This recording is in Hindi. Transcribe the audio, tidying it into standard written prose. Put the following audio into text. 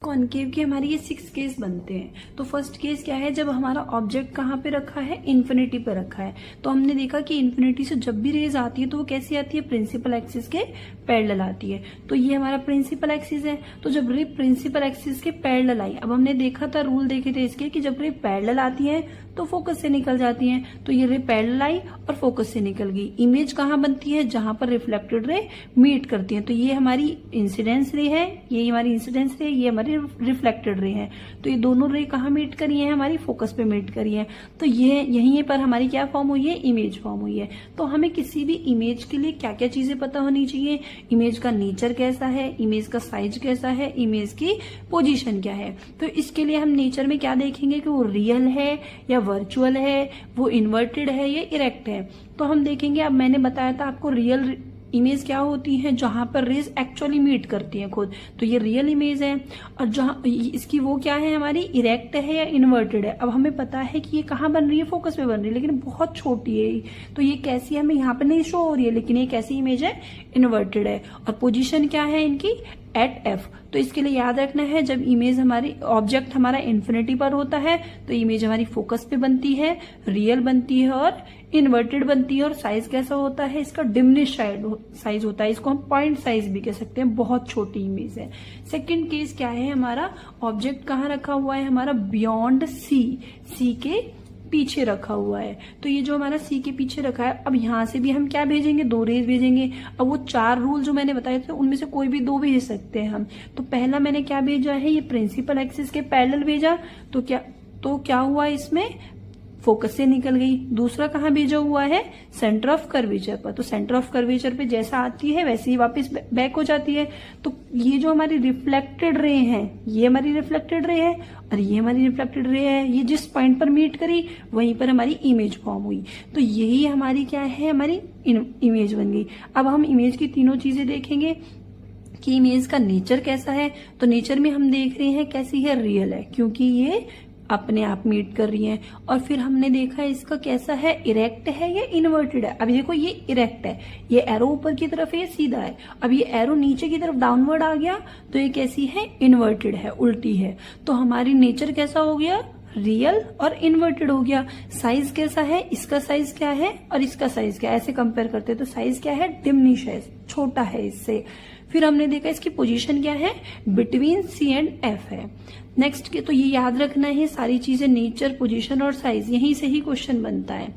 कॉनकेव की हमारी ये 6 केस बनते हैं। तो फर्स्ट केस क्या है, जब हमारा ऑब्जेक्ट कहाँ पे रखा है, इन्फिनिटी पे रखा है। तो हमने देखा कि इन्फिनिटी से जब भी रेज आती है तो वो कैसी आती है, प्रिंसिपल एक्सिस के पैरेलल आती है। तो ये हमारा प्रिंसिपल एक्सिस है। तो जब रे प्रिंसिपल एक्सिस के पैरेलल आई, अब हमने देखा था, रूल देखे थे इसके, कि जब रे पैरेलल आती है तो फोकस से निकल जाती हैं। तो ये रे पैरेलल आई और फोकस से निकल गई। इमेज कहाँ बनती है, जहां पर रिफ्लेक्टेड रे मीट करती है। तो ये हमारी इंसिडेंस रे है, ये हमारी इंसिडेंस रे, ये हमारी रिफ्लेक्टेड रे है। तो ये दोनों रे कहाँ मीट करी है, हमारी फोकस पे मीट करी है। तो ये यहीं पर हमारी क्या फॉर्म हुई है, इमेज फॉर्म हुई है। तो हमें किसी भी इमेज के लिए क्या क्या चीजें पता होनी चाहिए, इमेज का नेचर कैसा है, इमेज का साइज कैसा है, इमेज की पोजीशन क्या है। तो इसके लिए हम नेचर में क्या देखेंगे कि वो रियल है या वर्चुअल है, वो इन्वर्टेड है या इरेक्ट है। तो हम देखेंगे, अब मैंने बताया था आपको रियल इमेज क्या होती है, जहां पर रेज एक्चुअली मीट करती हैं खुद। तो ये रियल इमेज है। और जहां इसकी वो क्या है, हमारी इरेक्ट है या इन्वर्टेड है। अब हमें पता है कि ये कहाँ बन रही है, फोकस पे बन रही है, लेकिन बहुत छोटी है। तो ये कैसी हमें यहाँ पर नहीं शो हो रही है, लेकिन ये कैसी इमेज है, इन्वर्टेड है। और पोजीशन क्या है इनकी, एट एफ। तो इसके लिए याद रखना है, जब इमेज हमारी ऑब्जेक्ट हमारा इन्फिनिटी पर होता है तो इमेज हमारी फोकस पे बनती है, रियल बनती है और इन्वर्टेड बनती है। और साइज कैसा होता है, इसका डिमिनिश साइज होता है। इसको हम पॉइंट साइज भी कह सकते हैं, बहुत छोटी इमेज है। सेकंड केस क्या है, हमारा ऑब्जेक्ट कहाँ रखा हुआ है, हमारा बियॉन्ड सी के पीछे रखा हुआ है। तो ये जो हमारा सी के पीछे रखा है, अब यहां से भी हम क्या भेजेंगे, 2 रेज भेजेंगे। अब वो 4 रूल जो मैंने बताए थे उनमें से कोई भी 2 भेज सकते हैं हम। तो पहला मैंने क्या भेजा है, ये प्रिंसिपल एक्सिस के पैरेलल भेजा। तो क्या हुआ, इसमें फोकस से निकल गई। दूसरा कहाँ भेजा हुआ है, सेंटर ऑफ कर्वेचर पर। तो सेंटर ऑफ कर्वेचर पे जैसा आती है वैसे ही वापस बैक हो जाती है। तो ये जो हमारी रिफ्लेक्टेड रे है, ये हमारी रिफ्लेक्टेड रे है और ये हमारी रिफ्लेक्टेड रे है। ये जिस पॉइंट पर मीट करी वहीं पर हमारी इमेज फॉर्म हुई। तो यही हमारी क्या है, हमारी इमेज बन गई। अब हम इमेज की तीनों चीजें देखेंगे कि इमेज का नेचर कैसा है। तो नेचर में हम देख रहे हैं कैसी है, रियल है, क्योंकि ये अपने आप मीट कर रही हैं। और फिर हमने देखा इसका कैसा है, इरेक्ट है या इन्वर्टेड है। अब देखो ये इरेक्ट है, ये एरो ऊपर की तरफ है, ये सीधा है। अब ये एरो नीचे की तरफ डाउनवर्ड आ गया तो ये कैसी है, इन्वर्टेड है, उल्टी है। तो हमारी नेचर कैसा हो गया, रियल और इन्वर्टेड हो गया। साइज कैसा है, इसका साइज क्या है और इसका साइज क्या है, ऐसे कंपेयर करते हैं तो साइज क्या है, डिमिनिश है, छोटा है इससे। फिर हमने देखा इसकी पोजीशन क्या है, बिटवीन सी एंड एफ है। नेक्स्ट के तो ये याद रखना है, सारी चीजें नेचर, पोजीशन और साइज, यहीं से ही क्वेश्चन बनता है।